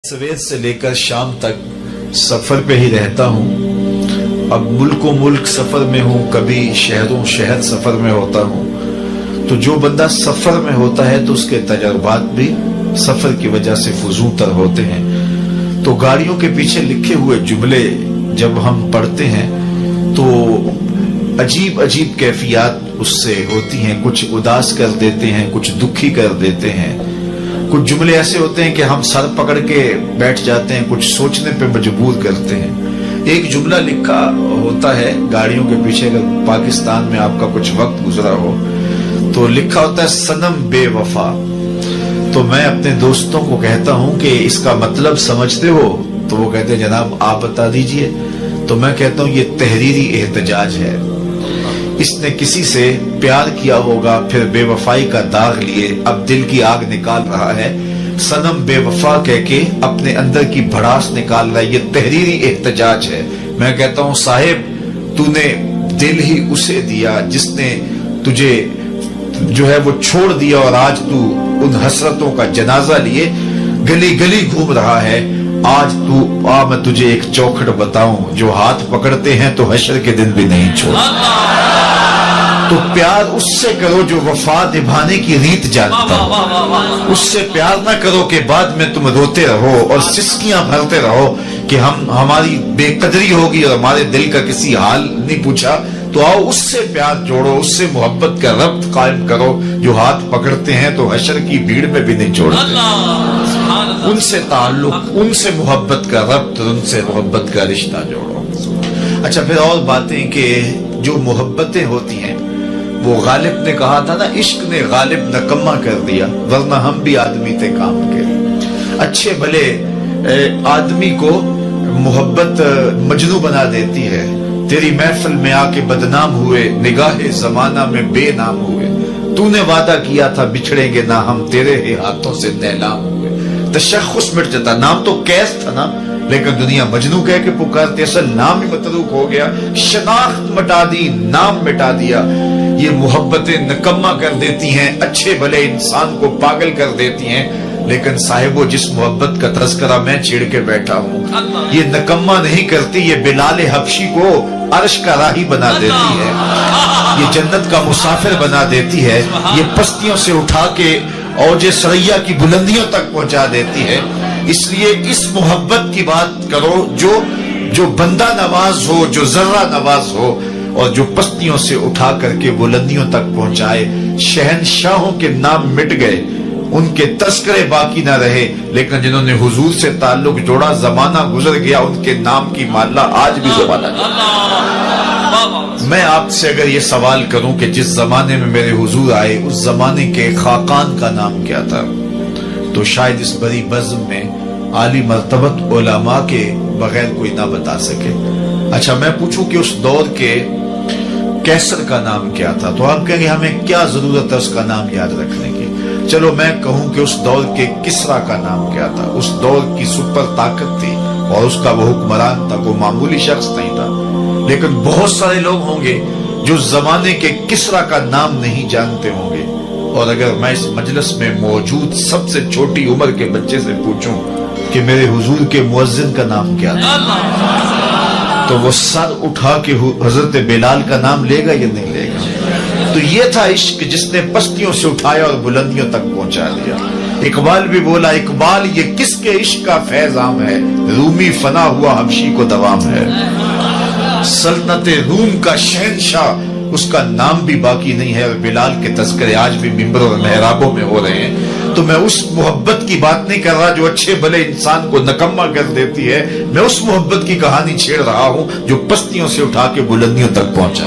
सवेर से लेकर शाम तक सफर पे ही रहता हूँ। अब मुल्को मुल्क सफर में हूँ, कभी शहरों शहर सफर में होता हूँ। तो जो बंदा सफर में होता है तो उसके तजर्बात भी सफर की वजह से फजूतर होते हैं। तो गाड़ियों के पीछे लिखे हुए जुमले जब हम पढ़ते हैं तो अजीब अजीब कैफियत उससे होती हैं। कुछ उदास कर देते हैं, कुछ दुखी कर देते हैं। कुछ जुमले ऐसे होते हैं कि हम सर पकड़ के बैठ जाते हैं, कुछ सोचने पे मजबूर करते हैं। एक जुमला लिखा होता है गाड़ियों के पीछे, अगर पाकिस्तान में आपका कुछ वक्त गुजरा हो तो लिखा होता है सनम बेवफा। तो मैं अपने दोस्तों को कहता हूं कि इसका मतलब समझते हो? तो वो कहते हैं जनाब आप बता दीजिए। तो मैं कहता हूं ये तहरीरी एहतजाज है। इसने किसी से प्यार किया होगा, फिर बेवफाई का दाग लिए अब दिल की आग निकाल रहा है, सनम बेवफा कह के अपने अंदर की भड़ास निकाल रहा है। ये तहरीरी एहतजाज है। मैं कहता हूं साहिब तूने दिल ही उसे दिया जिसने तुझे जो है वो छोड़ दिया, और आज तू उन हसरतों का जनाजा लिए गली गली घूम रहा है। आज तू आ मैं तुझे एक चौखट बताऊं, जो हाथ पकड़ते हैं तो हशर के दिन भी नहीं छोड़ते। तो प्यार उससे करो जो वफा निभाने की रीत जानता हो। उससे प्यार ना करो कि बाद में तुम रोते रहो और सिसकियां भरते रहो कि हमारी बेकदरी होगी और हमारे दिल का किसी हाल नहीं पूछा। तो आओ उससे प्यार जोड़ो, उससे मोहब्बत का रब्त कायम करो, जो हाथ पकड़ते हैं तो हशर की भीड़ में भी नहीं छोड़ते। उनसे ताल्लुक, उनसे मोहब्बत का रब्त, उनसे मोहब्बत का रिश्ता जोड़ो। अच्छा, फिर और बातें कि जो मोहब्बतें होती हैं, वो गालिब ने कहा था ना, इश्क ने गालिब नकम्मा कर दिया, वरना हम भी आदमी थे काम के। अच्छे भले आदमी को मोहब्बत मजनू बना देती है। तेरी महफिल में आके बदनाम हुए, निगाहे जमाना में बेनाम हुए। तूने वादा किया था बिछड़ेंगे ना हम, तेरे ही हाथों से नीलाम हुए। तशख्खुस मिट जाता, नाम तो कैस था ना, लेकिन दुनिया मजनू कह के पुकारती, असल नाम ही मतरूक हो गया। शनाख्त मिटा दी, नाम मिटा दिया। ये मोहब्बतें नकम्मा कर देती हैं, अच्छे भले इंसान को पागल कर देती हैं। लेकिन साहिबो, जिस मोहब्बत का तज़किरा मैं छेड़ के बैठा हूँ, ये नकम्मा नहीं करती, ये बिलाल हबशी को अर्श का राही बना देती है, ये जन्नत का मुसाफिर बना देती है, ये पस्तियों से उठा के औजे सरैया की बुलंदियों तक पहुंचा देती है। इसलिए इस मोहब्बत की बात करो जो बंदा नवाज हो, जो जर्रा नवाज हो, और जो पस्तियों से उठा करके बुलंदियों तक पहुंचाए। शहनशाहों के नाम मिट गए, उनके तस्करे बाकी ना रहे, लेकिन जिन्होंने हुजूर से ताल्लुक जोड़ा, जमाना गुजर गया, उनके नाम की माला आज भी जमाना। मैं आपसे अगर ये सवाल करूं कि जिस जमाने में मेरे हुजूर आए उस जमाने के खाकान का नाम क्या था, तो शायद इस बड़ी बज़्म में आली मर्तबत उलमा के बगैर कोई ना बता सके। अच्छा, मैं पूछूं कि उस दौर के कैसर का नाम क्या था, तो आप कहेंगे हमें क्या जरूरत है उसका नाम याद रखने की। चलो मैं कहूं कि उस दौर के किसरा का नाम क्या था। उस दौर की सुपर ताकत थी और उसका वो हुक्मरान था, कोई मामूली शख्स नहीं था। लेकिन बहुत सारे लोग होंगे जो जमाने के किसरा का नाम नहीं जानते होंगे। और अगर मैं इस मजलिस में मौजूद सबसे छोटी उम्र के बच्चे से पूछूं कि मेरे हुजूर के मुअज्जिन का नाम क्या था, तो वो सर उठा के हजरत बिलाल का नाम लेगा या नहीं लेगा। तो ये था इश्क जिसने पस्तियों से उठाया और बुलंदियों तक पहुंचा दिया। इकबाल भी बोला, इकबाल ये किसके इश्क का फैजाम है, रूमी फना हुआ हबशी को दवाम है। सल्तनत रूम का शहनशाह, उसका नाम भी बाकी नहीं है, और बिलाल के तज़किरे आज भी मिंबर और मेहराबों में हो रहे हैं। तो मैं उस मोहब्बत की बात नहीं कर रहा जो अच्छे भले इंसान को नकम्मा कर देती है। मैं उस मोहब्बत की कहानी छेड़ रहा हूं जो पस्तियों से उठा के बुलंदियों तक पहुंचा।